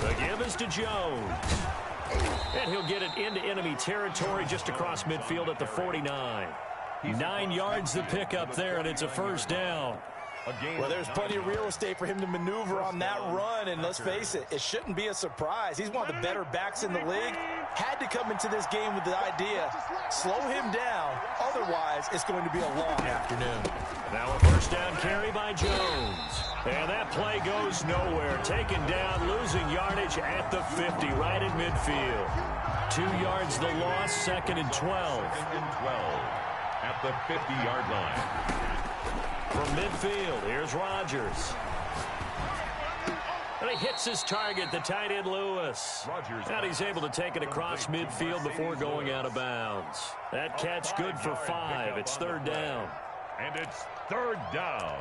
The give is to Jones. And he'll get it into enemy territory just across midfield at the 49. 9 yards the pickup there, and it's a first down. Well, there's plenty of real estate for him to maneuver on that run, and let's face it, it shouldn't be a surprise. He's one of the better backs in the league. Had to come into this game with the idea, slow him down, otherwise it's going to be a long afternoon. Now a first down carry by Jones. And that play goes nowhere. Taken down, losing yardage at the 50, right at midfield. 2 yards the loss, 2nd and 12. 2nd and 12 at the 50-yard line. From midfield, here's Rodgers. And he hits his target, the tight end Lewis. And he's able to take it across midfield before going out of bounds. That catch good for 5. It's 3rd down. And it's 3rd down.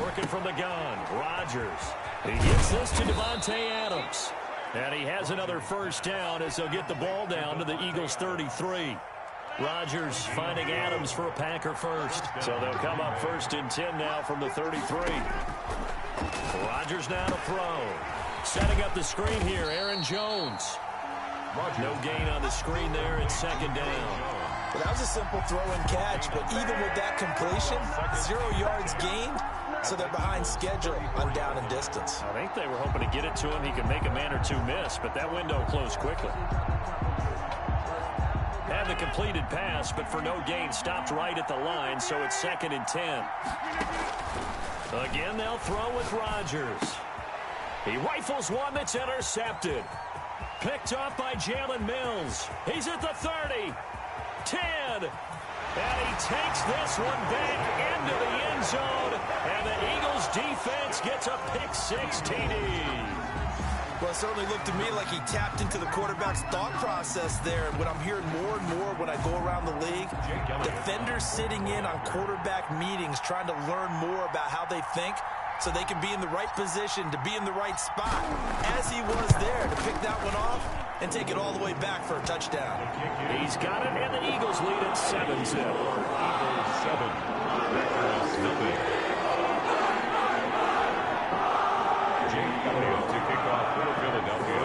Working from the gun, Rodgers. He gets this to Devontae Adams. And he has another first down as he'll get the ball down to the Eagles' 33. Rodgers finding Adams for a Packer first. So they'll come up 1st and 10 now from the 33. Rodgers now to throw. Setting up the screen here, Aaron Jones. No gain on the screen there. It's 2nd down. Well, that was a simple throw and catch, but even with that completion, 0 yards gained, so they're behind schedule on down and distance. I think they were hoping to get it to him. He could make a man or two miss, but that window closed quickly. Had the completed pass, but for no gain, stopped right at the line, so it's 2nd and 10. Again, they'll throw with Rodgers. He rifles one that's intercepted. Picked off by Jalen Mills. He's at the 30. 10. And he takes this one back into the end zone. And the Eagles defense gets a pick-6 TD. Well, it certainly looked to me like he tapped into the quarterback's thought process there. What I'm hearing more and more when I go around the league, defenders sitting in on quarterback meetings trying to learn more about how they think so they can be in the right position to be in the right spot, as he was there to pick that one off and take it all the way back for a touchdown. He's got it, and the Eagles lead at 7-0. Eagles 7. Packers nothing. Jake Elliott to kick off for Philadelphia.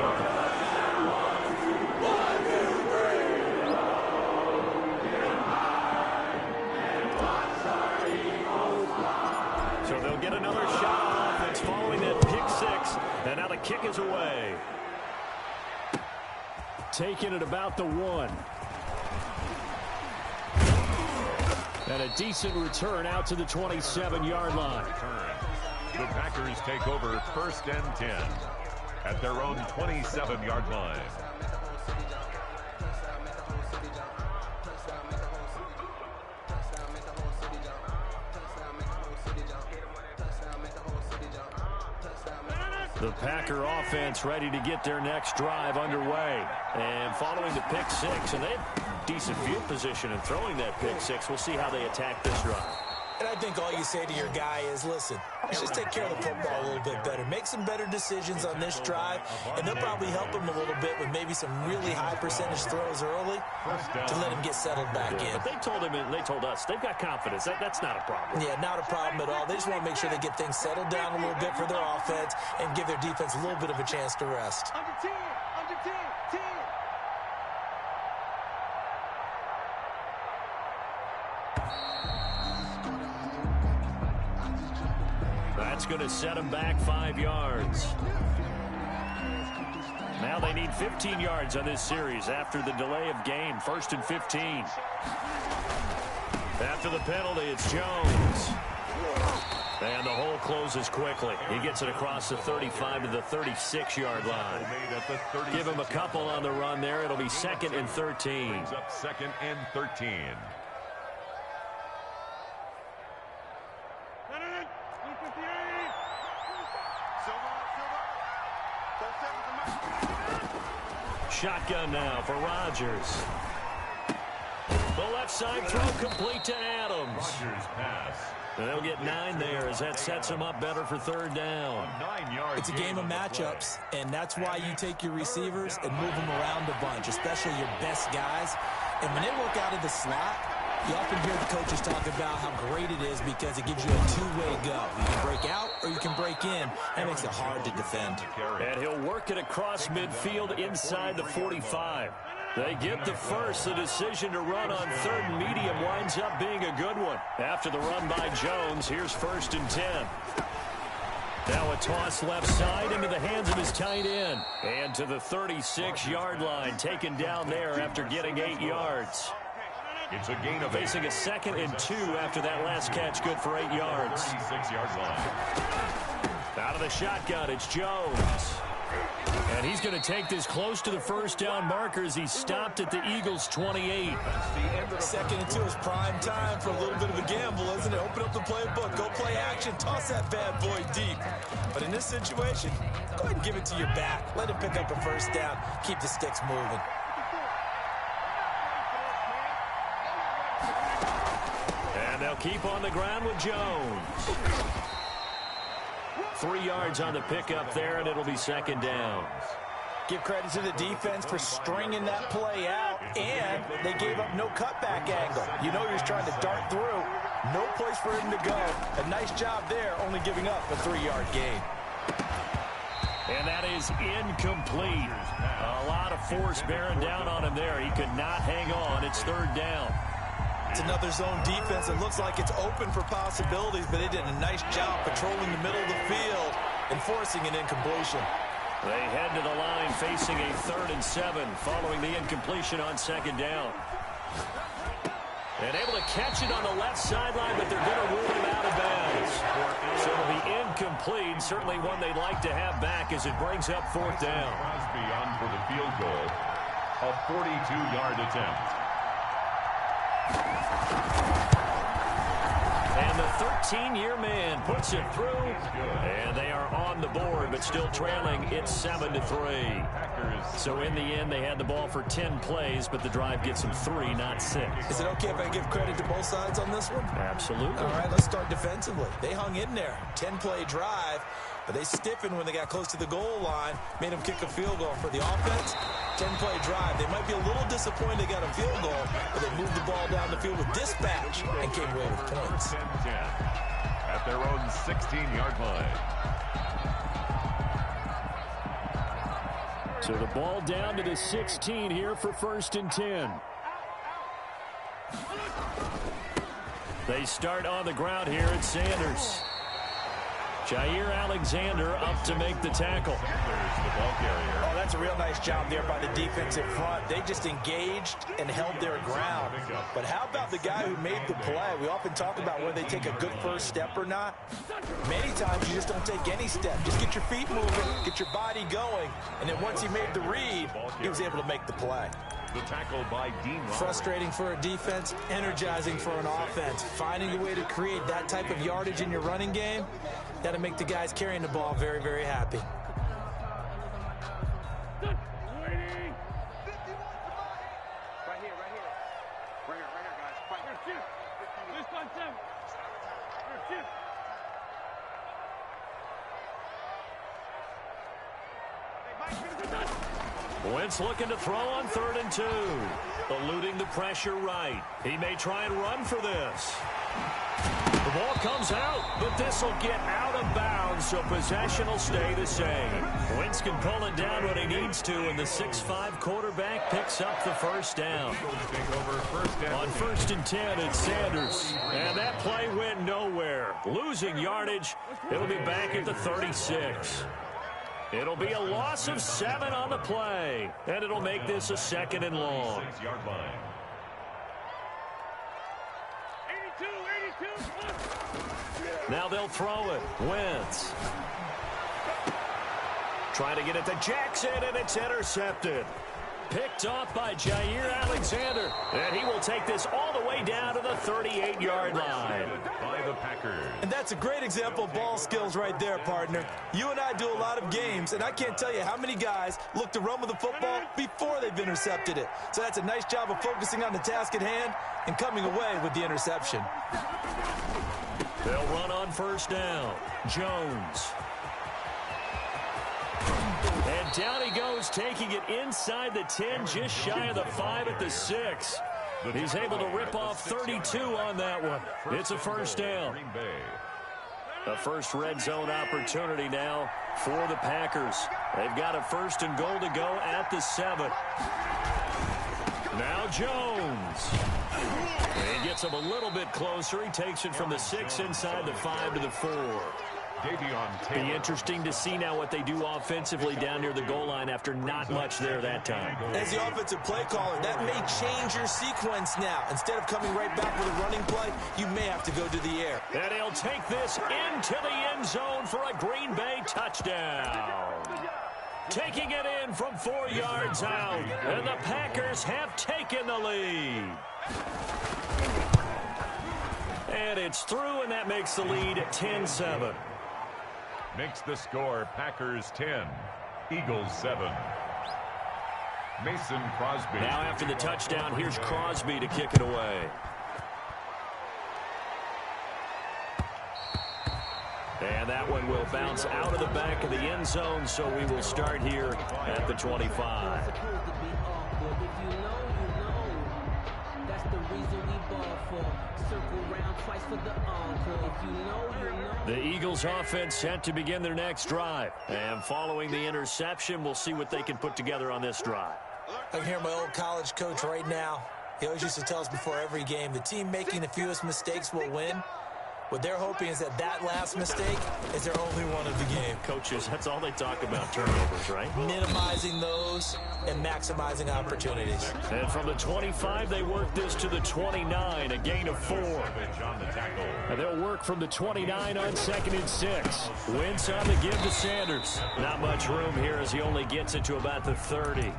So they'll get another shot on offense following that pick-6, and now the kick is away. Taking it about the 1. And a decent return out to the 27-yard line. The Packers take over 1st and 10 at their own 27-yard line. The Packer offense ready to get their next drive underway. And following the pick-6, and they have decent field position in throwing that pick-6. We'll see how they attack this drive. And I think all you say to your guy is, listen, let's just take care of the football a little bit better. Make some better decisions on this drive, and they'll probably help him a little bit with maybe some really high percentage throws early to let him get settled back in. But they told him, and they told us, they've got confidence. That's not a problem. Yeah, not a problem at all. They just want to make sure they get things settled down a little bit for their offense and give their defense a little bit of a chance to rest. Under 10, under 10, 10. That's going to set them back 5 yards. Now they need 15 yards on this series after the delay of game. 1st and 15. After the penalty, it's Jones. And the hole closes quickly. He gets it across the 35 to the 36-yard line. Give him a couple on the run there. It'll be 2nd and 13. Up 2nd and 13. Shotgun now for Rodgers. The left side throw complete to Adams. Rodgers pass And they'll get 9 there as that sets them up better for third down. It's a game of matchups, and that's why you take your receivers and move them around a bunch, especially your best guys. And when they work out of the slot, you often hear the coaches talk about how great it is because it gives you a two-way go. You can break out or you can break in. That makes it hard to defend. And he'll work it across midfield inside the 45. They get the first. The decision to run on third and medium winds up being a good one. After the run by Jones, here's 1st and 10. Now a toss left side into the hands of his tight end. And to the 36-yard line, taken down there after getting 8 yards. It's a gain of 8. Facing a 2nd and 2 after that last catch, good for 8 yards. 36-yard line. Out of the shotgun, it's Jones. And he's going to take this close to the first down markers. He stopped at the Eagles' 28. 2nd and 2 is prime time for a little bit of a gamble, isn't it? Open up the playbook, go play action, toss that bad boy deep. But in this situation, go ahead and give it to your back. Let him pick up a first down. Keep the sticks moving. And they'll keep on the ground with Jones. 3 yards on the pickup there, and it'll be 2nd down. Give credit to the defense for stringing that play out, and they gave up no cutback angle. You know he was trying to dart through. No place for him to go. A nice job there, only giving up a 3-yard gain. And that is incomplete. A lot of force bearing down on him there. He could not hang on. It's 3rd down. It's another zone defense. It looks like it's open for possibilities, but they did a nice job patrolling the middle of the field and forcing an incompletion. They head to the line facing a 3rd and 7 following the incompletion on 2nd down. And able to catch it on the left sideline, but they're going to rule him out of bounds. So it'll be incomplete. Certainly one they'd like to have back as it brings up 4th down. Crosby on for the field goal. A 42-yard attempt. And the 13-year man puts it through, and they are on the board, but still trailing. It's 7-3. So in the end, they had the ball for 10 plays, but the drive gets them 3, not 6. Is it okay if I give credit to both sides on this one? Absolutely. All right, let's start defensively. They hung in there. 10-play drive, but they stiffened when they got close to the goal line, made them kick a field goal. For the offense, 10-play drive. They might be a little disappointed they got a field goal, but they moved the ball down the field with dispatch and came away with points. 10-10 at their own 16-yard line. So the ball down to the 16 here for 1st and 10. They start on the ground here at Sanders. Jair Alexander up to make the tackle. There's the ball carrier. Oh, that's a real nice job there by the defensive front. They just engaged and held their ground. But how about the guy who made the play? We often talk about whether they take a good first step or not. Many times you just don't take any step. Just get your feet moving, get your body going, and then once he made the read, he was able to make the play. The tackle by Dean. Frustrating for a defense, energizing for an offense. Finding a way to create that type of yardage in your running game, that'll make the guys carrying the ball very, very happy. Wentz looking to throw on 3rd and 2. Eluding the pressure right. He may try and run for this. The ball comes out, but this will get out of bounds, so possession will stay the same. Wentz can pull it down when he needs to, and the 6'5" quarterback picks up the first down. On 1st and 10, it's Sanders. And that play went nowhere. Losing yardage, it'll be back at the 36. It'll be a loss of 7 on the play, and it'll make this a 2nd and long. 6-yard line. 82. Now they'll throw it. Wentz. Trying to get it to Jackson, and it's intercepted. Picked off by Jair Alexander. And he will take this all the way down to the 38-yard line. By the Packers. And that's a great example of ball skills right there, partner. You and I do a lot of games, and I can't tell you how many guys look to run with the football before they've intercepted it. So that's a nice job of focusing on the task at hand and coming away with the interception. They'll run on first down. Jones. And down he goes, taking it inside the 10, just shy of the 5 at the 6. He's able to rip off 32 on that one. It's a first down. A first red zone opportunity now for the Packers. They've got a first and goal to go at the 7. Now Jones. He gets him a little bit closer. He takes it from the 6 inside the 5 to the 4. Be interesting to see now what they do offensively down near the goal line after not much there that time. As the offensive play caller, that may change your sequence now. Instead of coming right back with a running play, you may have to go to the air. And he'll take this into the end zone for a Green Bay touchdown. Taking it in from 4 yards out. And the Packers have taken the lead. And it's through, and that makes the lead 10-7. Makes the score Packers 10, Eagles 7. Mason Crosby. Now after the touchdown, here's Crosby to kick it away. And that one will bounce out of the back of the end zone, so we will start here at the 25. The Eagles offense set to begin their next drive. And following the interception, we'll see what they can put together on this drive. I can hear my old college coach right now. He always used to tell us before every game, the team making the fewest mistakes will win. What they're hoping is that that last mistake is their only one of the game. Coaches, that's all they talk about, turnovers, right? Minimizing those and maximizing opportunities. And from the 25, they work this to the 29, a gain of 4. And they'll work from the 29 on 2nd and 6. Wentz on the give to Sanders. Not much room here as he only gets it to about the 30.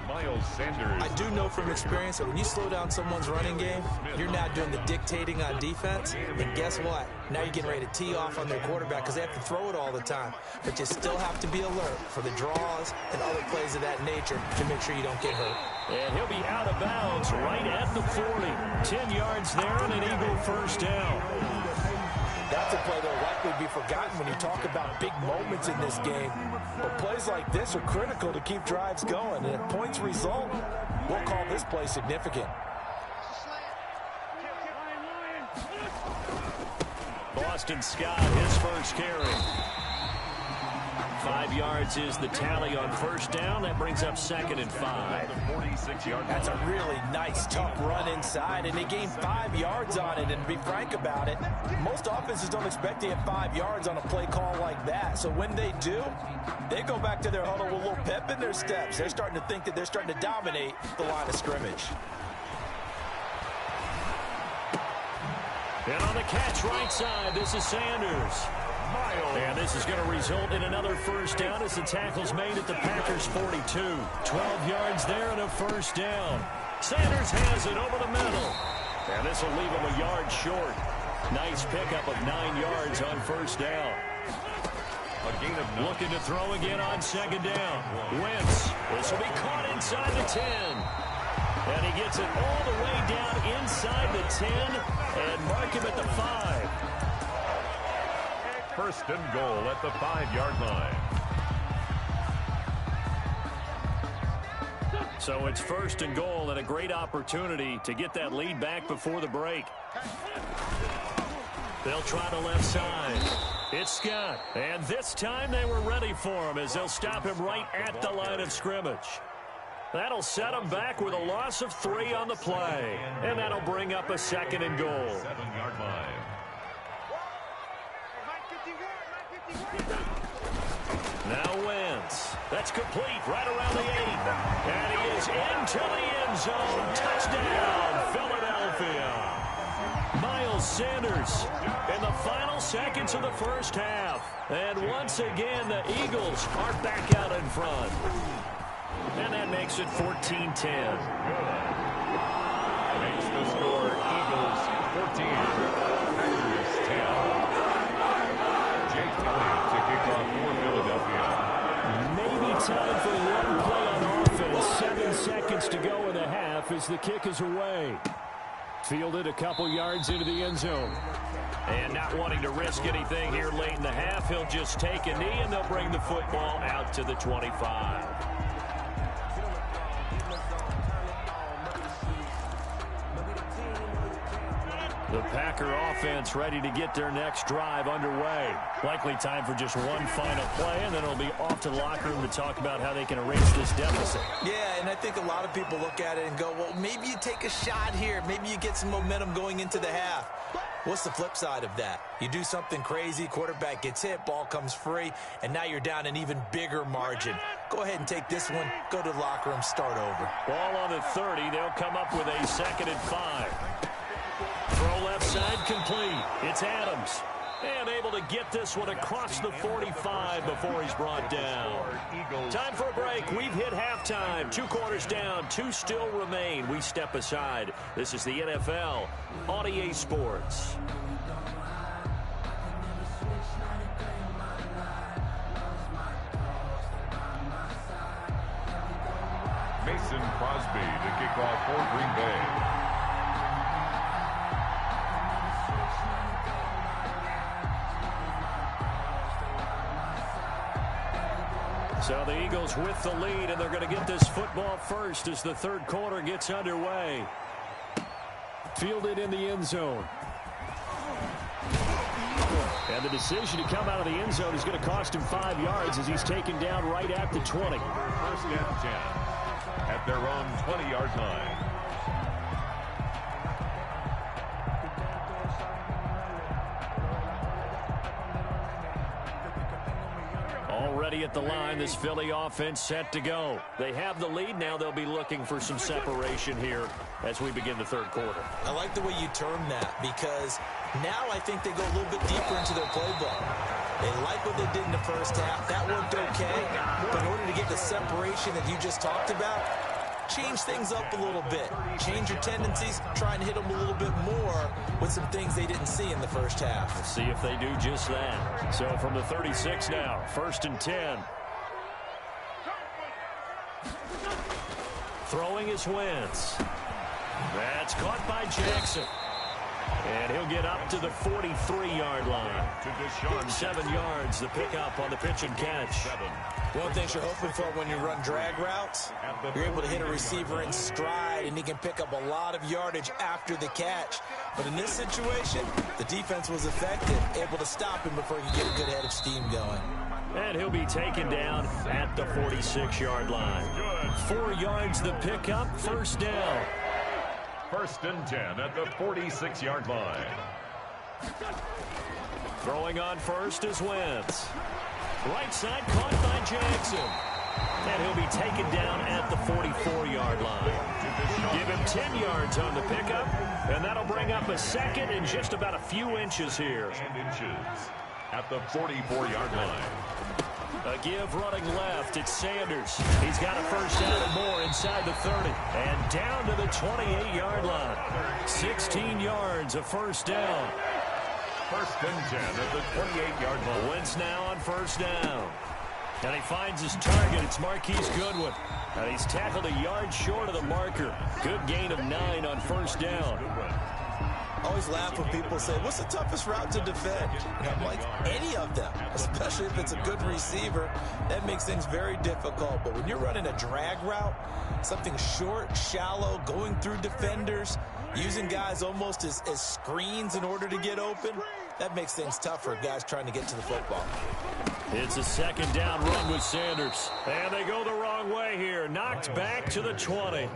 Miles Sanders. I do know from experience that when you slow down someone's running game, you're now doing the dictating on defense. And guess what? Now you're getting ready to tee off on their quarterback because they have to throw it all the time. But you still have to be alert for the draws and other plays of that nature to make sure you don't get hurt. And he'll be out of bounds right at the 40. 10 yards there and an Eagle first down. That's a play that'll likely be forgotten when you talk about big moments in this game. But plays like this are critical to keep drives going. And if points result, we'll call this play significant. Boston Scott, his first carry. 5 yards is the tally on first down. That brings up 2nd and 5. That's a really nice, tough run inside, and they gained 5 yards on it. And to be frank about it, most offenses don't expect to get 5 yards on a play call like that. So when they do, they go back to their huddle with a little pep in their steps. They're starting to think that they're starting to dominate the line of scrimmage. And on the catch right side, this is Sanders. And this is going to result in another first down as the tackle's made at the Packers' 42. 12 yards there and a first down. Sanders has it over the middle. And this will leave him a yard short. Nice pickup of 9 yards on first down. Looking to throw again on 2nd down. Wentz. This will be caught inside the 10. And he gets it all the way down inside the 10 and mark him at the 5. First and goal at the 5-yard line. So it's first and goal and a great opportunity to get that lead back before the break. They'll try the left side. It's Scott. And this time they were ready for him as they'll stop him right at the line of scrimmage. That'll set him back with a loss of 3 on the play. And that'll bring up a 2nd and goal. 7-yard line. Now Wentz. That's complete right around the 8. And he is into the end zone. Touchdown, Philadelphia. Miles Sanders in the final seconds of the first half. And once again, the Eagles are back out in front. And that makes it 14-10. Makes the score Eagles 14, Packers 10. Jake Kelly to kick off for Philadelphia. Maybe time for one play on offense. 7 seconds to go in the half as the kick is away. Fielded a couple yards into the end zone. And not wanting to risk anything here late in the half, he'll just take a knee, and they'll bring the football out to the 25. The Packer offense ready to get their next drive underway. Likely time for just one final play, and then it'll be off to the locker room to talk about how they can erase this deficit. Yeah, and I think a lot of people look at it and go, well, maybe you take a shot here. Maybe you get some momentum going into the half. What's the flip side of that? You do something crazy, quarterback gets hit, ball comes free, and now you're down an even bigger margin. Go ahead and take this one, go to the locker room, start over. Ball on the 30. They'll come up with a 2nd and 5. Throw left side complete. It's Adams. And able to get this one across the 45 before he's brought down. Time for a break. We've hit halftime. 2 quarters down. 2 still remain. We step aside. This is the NFL on EA Sports. Mason Crosby to kick off for Green Bay. So the Eagles with the lead, and they're going to get this football first as the 3rd quarter gets underway. Fielded in the end zone. And the decision to come out of the end zone is going to cost him 5 yards as he's taken down right at the 20. 1st and 10 at their own 20-yard line. Already at the line, this Philly offense set to go. They have the lead. Now they'll be looking for some separation here as we begin the 3rd quarter. I like the way you term that, because now I think they go a little bit deeper into their playbook. They like what they did in the first half. That worked okay. But in order to get the separation that you just talked about, change things up a little bit. Change your tendencies. Try and hit them a little bit more with some things they didn't see in the first half. Let's see if they do just that. So from the 36 now, 1st and 10. Throwing is Wentz. That's caught by Jackson. And he'll get up to the 43-yard line. 7 yards, the pickup on the pitch and catch. One of the things you're hoping for when you run drag routes, you're able to hit a receiver in stride, and he can pick up a lot of yardage after the catch. But in this situation, the defense was effective, able to stop him before he could get a good head of steam going. And he'll be taken down at the 46-yard line. 4 yards the pickup, 1st down. 1st and 10 at the 46-yard line. Throwing on first is Wentz. Right side caught by Jackson. And he'll be taken down at the 44-yard line. Give him 10 yards on the pickup, and that'll bring up a 2nd and just about a few inches here. At the 44-yard line. A give running left. It's Sanders. He's got a 1st down and more inside the 30. And down to the 28-yard line. 16 yards, a 1st down. 1st and 10 at the 28-yard line. Wentz now on 1st down. And he finds his target. It's Marquise Goodwin. And he's tackled a yard short of the marker. Good gain of 9 on 1st down. I always laugh when people say, what's the toughest route to defend? And I'm like, any of them, especially if it's a good receiver. That makes things very difficult. But when you're running a drag route, something short, shallow, going through defenders, using guys almost as screens in order to get open, that makes things tough for guys trying to get to the football. It's a 2nd down run with Sanders. And they go the wrong way here. Knocked back to the 20.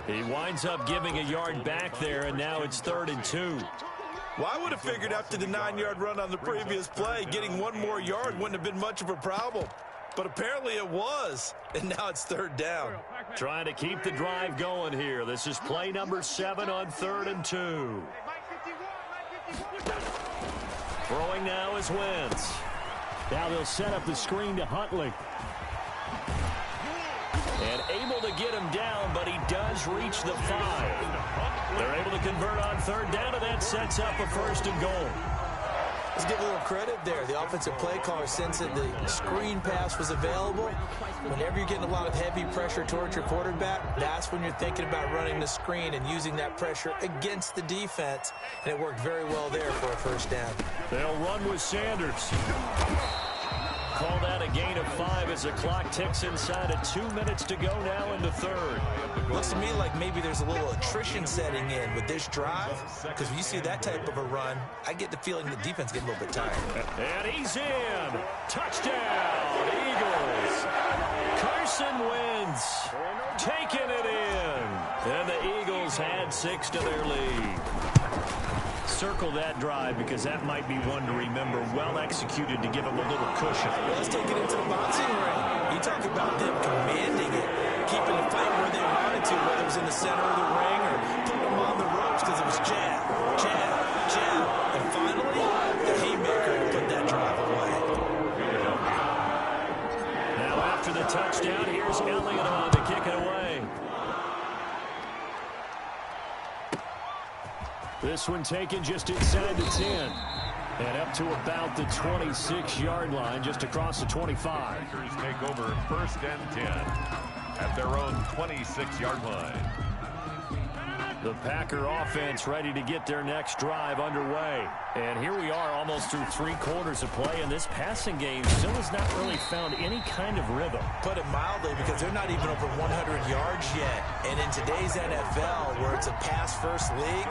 He winds up giving a yard back there, and now it's 3rd and 2. Well, I would have figured after the 9-yard run on the previous play, getting 1 more yard wouldn't have been much of a problem. But apparently it was, and now it's 3rd down. Trying to keep the drive going here. This is play number 7 on 3rd and 2. Throwing now is Wentz. Now they'll set up the screen to Huntley. And able to get him down, but he does reach the 5. They're able to convert on 3rd down, and that sets up a 1st and goal. Let's give a little credit there. The offensive play caller sensed that the screen pass was available. Whenever you're getting a lot of heavy pressure towards your quarterback, that's when you're thinking about running the screen and using that pressure against the defense. And it worked very well there for a first down. They'll run with Sanders. Call that a gain of 5 as the clock ticks inside of 2 minutes to go now in the third. Looks to me like maybe there's a little attrition setting in with this drive, because when you see that type of a run, I get the feeling the defense getting a little bit tired. And he's in. Touchdown, Eagles. Carson Wentz taking it in. And the Eagles add 6 to their lead. Circle that drive because that might be one to remember. Well executed to give them a little cushion. Well, let's take it into the boxing ring. You talk about them commanding it, keeping the fight where they wanted to, whether it was in the center of the ring or putting them on the ropes because it was jab, jab, jab. And finally, the haymaker to put that drive away. Now after the touchdown, here's Elliott on to kick it away. This one taken just inside the 10. And up to about the 26-yard line, just across the 25. Packers take over first and 10 at their own 26-yard line. The Packer offense ready to get their next drive underway. And here we are almost through 3 quarters of play, and this passing game still has not really found any kind of rhythm. Put it mildly, because they're not even over 100 yards yet. And in today's NFL, where it's a pass-first league,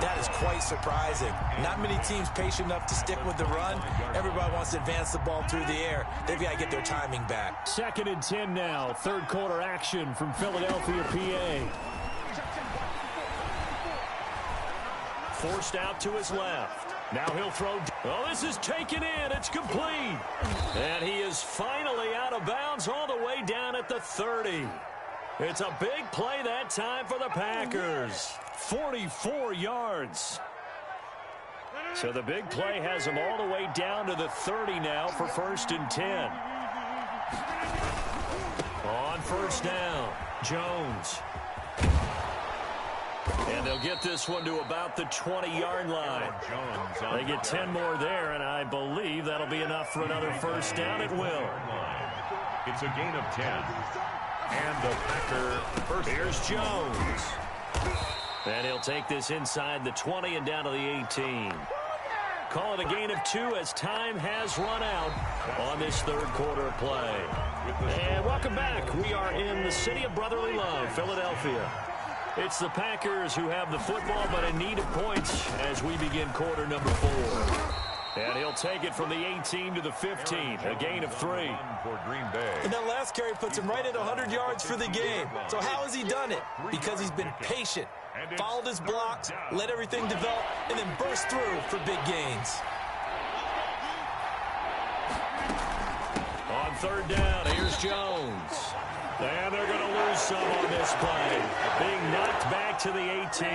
that is quite surprising. Not many teams patient enough to stick with the run. Everybody wants to advance the ball through the air. They've got to get their timing back. 2nd and 10 now. Third quarter action from Philadelphia, PA. Forced out to his left. Now he'll throw. Oh, this is taken in. It's complete. And he is finally out of bounds all the way down at the 30. It's a big play that time for the Packers. 44 yards. So the big play has him all the way down to the 30 now for 1st and 10. On first down, Jones. And they'll get this one to about the 20-yard line. They get 10 more there, and I believe that'll be enough for another first down. It will. It's a gain of 10. And the Packer first. Here's Jones. And he'll take this inside the 20 and down to the 18. Call it a gain of 2 as time has run out on this third quarter of play. And welcome back. We are in the city of brotherly love, Philadelphia. It's the Packers who have the football, but in need of points as we begin quarter number 4. And he'll take it from the 18 to the 15, a gain of 3. For Green Bay. And that last carry puts him right at 100 yards for the game. So how has he done it? Because he's been patient, followed his blocks, let everything develop, and then burst through for big gains. On third down, here's Jones. And they're going to lose some on this play. Being knocked back to the 18.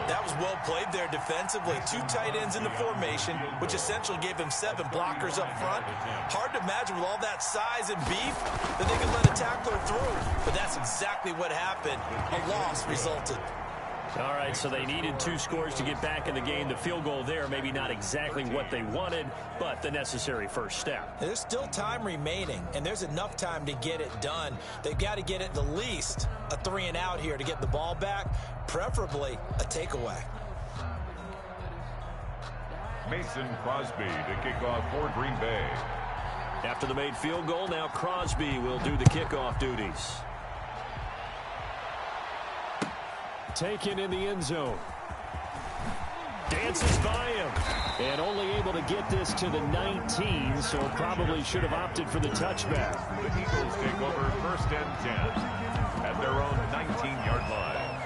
That was well played there defensively. 2 tight ends in the formation, which essentially gave him 7 blockers up front. Hard to imagine with all that size and beef that they could let a tackler through. But that's exactly what happened. A loss resulted. All right, so they needed 2 scores to get back in the game. The field goal there, maybe not exactly what they wanted, but the necessary first step. There's still time remaining, and there's enough time to get it done. They've got to get at the least a 3 and out here to get the ball back, preferably a takeaway. Mason Crosby to kick off for Green Bay. After the made field goal, now Crosby will do the kickoff duties. Taken in the end zone. Dances by him. And only able to get this to the 19, so probably should have opted for the touchback. The Eagles take over first and 10 at their own 19-yard line.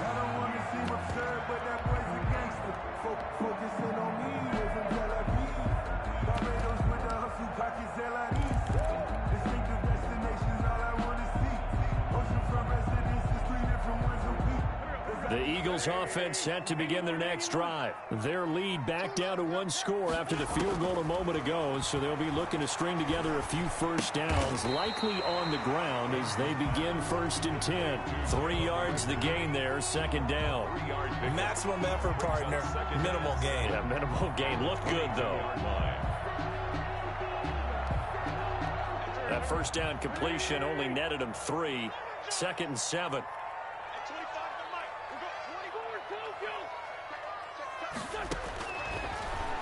The Eagles offense set to begin their next drive. Their lead back down to 1 score after the field goal a moment ago, so they'll be looking to string together a few first downs, likely on the ground as they begin 1st and 10. 3 yards the gain there, 2nd down. Maximum effort, partner. Minimal gain. Yeah, minimal game. Looked good, though. That first down completion only netted him 3. 2nd and 7.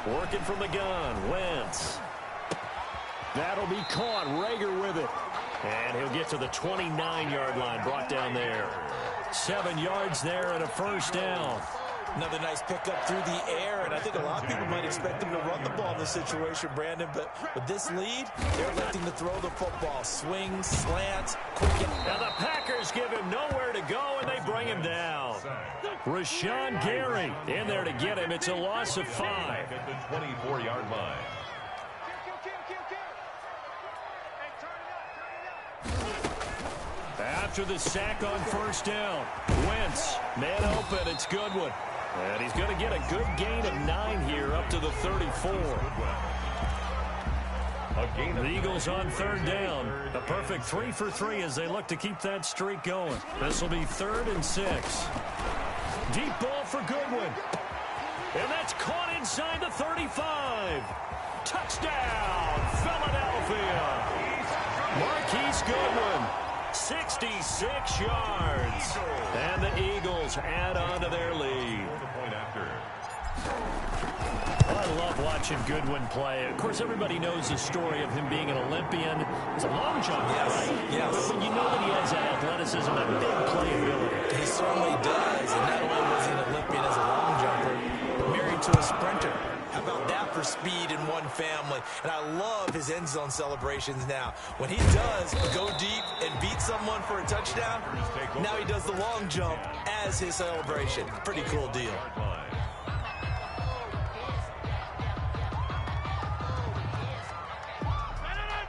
Working from the gun, Wentz. That'll be caught. Rager with it. And he'll get to the 29-yard line, brought down there. 7 yards there and a first down. Another nice pickup through the air, and I think a lot of people might expect him to run the ball in this situation, Brandon, but with this lead, they're electing to throw the football. Swings, slants, quick. Now the Packers give him nowhere to go, and they bring him down. Rashawn Gary in there to get him. It's a loss of 5. At the 24-yard line. After the sack on first down, Wentz, man open, it's Goodwin. And he's going to get a good gain of 9 here up to the 34. The Eagles on 3rd down. A perfect 3 for 3 as they look to keep that streak going. This will be 3rd and 6. Deep ball for Goodwin. And that's caught inside the 35. Touchdown, Philadelphia. Marquise Goodwin. 66 yards. And the Eagles add on to their lead. I love watching Goodwin play. Of course, everybody knows the story of him being an Olympian. He's a long jumper, right? Yes. But you know that he has that athleticism, that big playability. He certainly does. And not only was he an Olympian as a long jumper, but married to a sprinter. How about that for speed in one family? And I love his end zone celebrations now. When he does go deep and beat someone for a touchdown, now he does the long jump as his celebration. Pretty cool deal.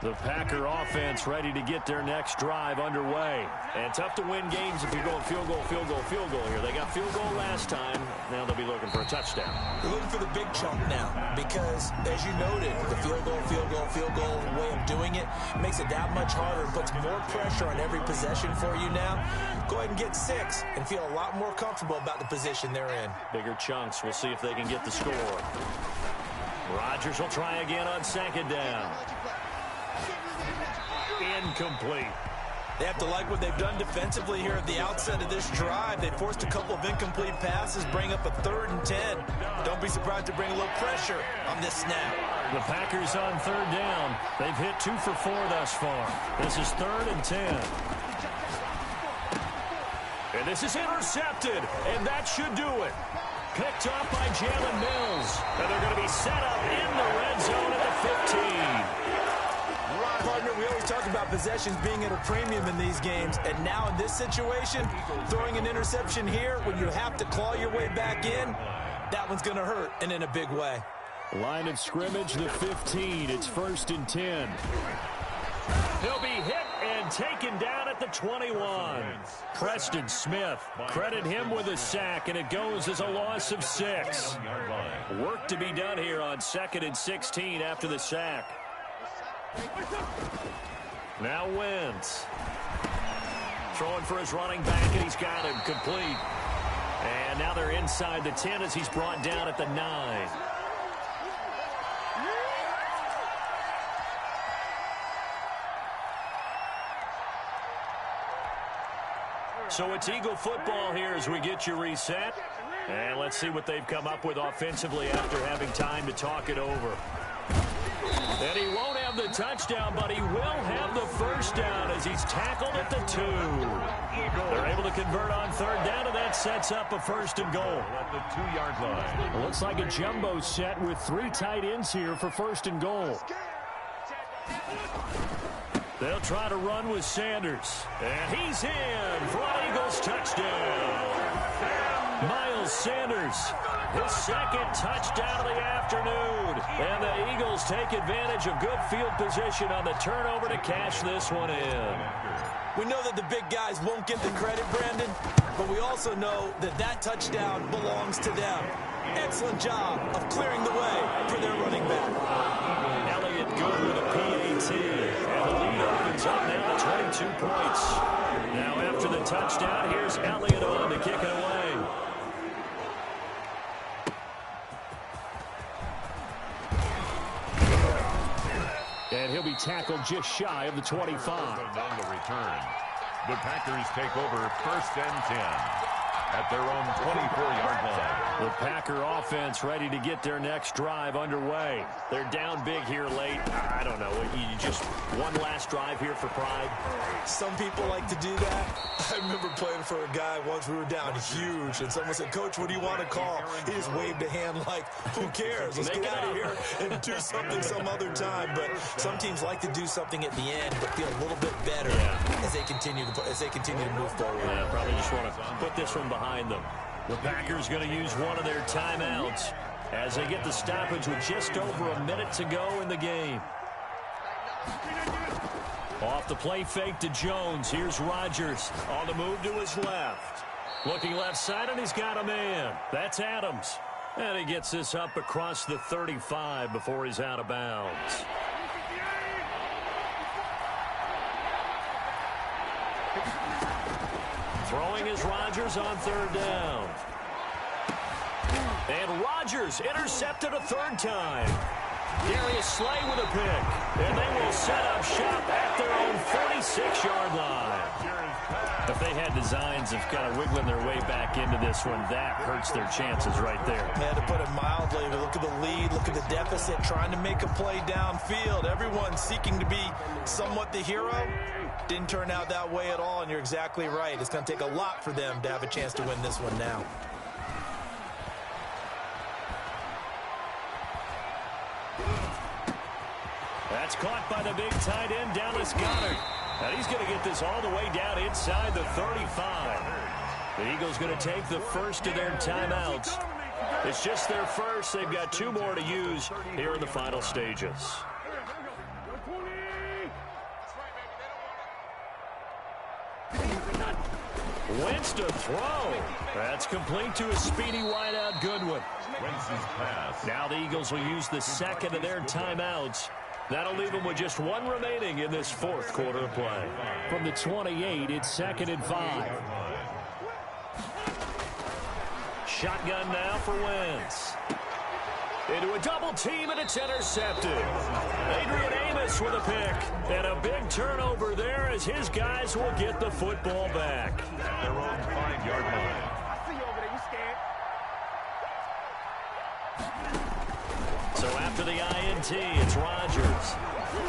The Packer offense ready to get their next drive underway. And tough to win games if you're going field goal, field goal, field goal here. They got field goal last time. Now they'll be looking for a touchdown. They're looking for the big chunk now because, as you noted, the field goal way of doing it makes it that much harder, puts more pressure on every possession for you now. Go ahead and get 6 and feel a lot more comfortable about the position they're in. Bigger chunks. We'll see if they can get the score. Rodgers will try again on 2nd down. Incomplete. They have to like what they've done defensively here at the outset of this drive. They forced a couple of incomplete passes, bring up a 3rd and 10. Don't be surprised to bring a little pressure on this snap. The Packers on 3rd down. They've hit 2 for 4 thus far. This is 3rd and 10. And this is intercepted, and that should do it. Picked up by Jalen Mills. And they're going to be set up in the red zone at the 15. Partner, we always talk about possessions being at a premium in these games, and now in this situation, throwing an interception here when you have to claw your way back in, that one's going to hurt, and in a big way. Line of scrimmage, the 15. It's 1st and 10. He'll be hit and taken down at the 21. Preston Smith, credit him with a sack, and it goes as a loss of 6. Work to be done here on 2nd and 16 after the sack. Now Wentz. Throwing for his running back, and he's got him complete. And now they're inside the 10 as he's brought down at the 9. So it's Eagle football here as we get you reset. And let's see what they've come up with offensively after having time to talk it over. And he won't have the touchdown, but he will have the first down as he's tackled at the 2. They're able to convert on 3rd down, and that sets up a 1st and goal. At the 2-yard line. Looks like a jumbo set with 3 tight ends here for 1st and goal. They'll try to run with Sanders. And he's in for an Eagles touchdown. Miles Sanders, his 2nd touchdown of the afternoon. And the Eagles take advantage of good field position on the turnover to cash this one in. We know that the big guys won't get the credit, Brandon, but we also know that that touchdown belongs to them. Excellent job of clearing the way for their running back. Elliott good with a PAT. And the lead opens up now to 22 points. Now after the touchdown, here's Elliott on to kick it away. And he'll be tackled just shy of the 25. On the return, the Packers take over 1st and 10 at their own 24-yard line. The Packer offense ready to get their next drive underway. They're down big here late. I don't know. You just one last drive here for pride? Some people like to do that. I remember playing for a guy once. We were down huge, and someone said, "Coach, what do you want to call?" He just waved a hand like, who cares? Let's get out of here and do something some other time. But some teams like to do something at the end, but feel a little bit better as they continue to move forward. Yeah, probably just want to put this one behind them. The Packers going to use one of their timeouts as they get the stoppage with just over a minute to go in the game. Off the play fake to Jones. Here's Rodgers on the move to his left. Looking left side, and he's got a man. That's Adams. And he gets this up across the 35 before he's out of bounds. Throwing is Rodgers on 3rd down. And Rodgers intercepted a 3rd time. Darius Slay with a pick. And they will set up shop at their own 46-yard line. If they had designs of kind of wiggling their way back into this one, that hurts their chances right there. Yeah, to put it mildly, look at the lead, look at the deficit, trying to make a play downfield. Everyone seeking to be somewhat the hero. Didn't turn out that way at all, and you're exactly right. It's going to take a lot for them to have a chance to win this one now. That's caught by the big tight end, Dallas Goedert. And he's going to get this all the way down inside the 35. The Eagles going to take the first of their timeouts. It's just their first. They've got 2 more to use here in the final stages. Wentz to throw. That's complete to a speedy wideout Goodwin. Now the Eagles will use the second of their timeouts. That'll leave them with just 1 remaining in this 4th quarter of play. From the 28, it's 2nd and 5. Shotgun now for Wentz. Into a double team, and it's intercepted. Adrian Amos with a pick. And a big turnover there as his guys will get the football back. At their own 5-yard line. I see you over there. You scared? So after the INT, it's Rodgers.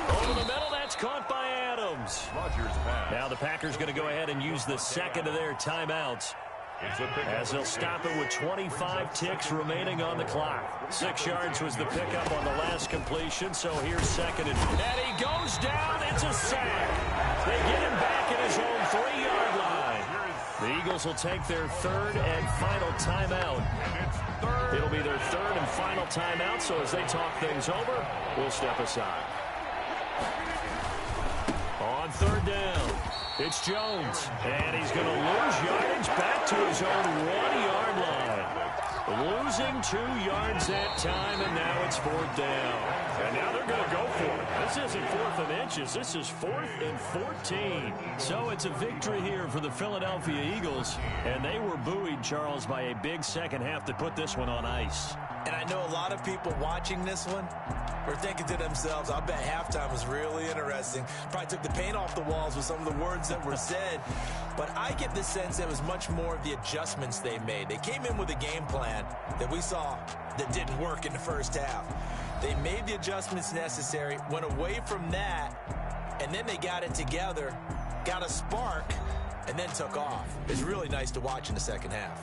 Over the middle, that's caught by Adams. Rodgers pass. Now the Packers going to go ahead and use the second of their timeouts, as they'll stop it with 25 ticks remaining on the clock. 6 yards was the pickup on the last completion, so here's 2nd and he goes down. It's a sack. They get him back at his own 3-yard line. The Eagles will take their 3rd and final timeout. It'll be their 3rd and final timeout, so as they talk things over, we'll step aside. On 3rd down, it's Jones, and he's going to lose yardage back to his own 1-yard line. Losing 2 yards that time, and now it's 4th down. And now they're going to go for it. This isn't 4th and inches. This is 4th and 14. So it's a victory here for the Philadelphia Eagles, and they were buoyed, Charles, by a big second half to put this one on ice. And I know a lot of people watching this one were thinking to themselves, I bet halftime was really interesting. Probably took the paint off the walls with some of the words that were said. But I get the sense it was much more of the adjustments they made. They came in with a game plan that we saw that didn't work in the first half. They made the adjustments necessary, went away from that, and then they got it together, got a spark, and then took off. It's really nice to watch in the second half.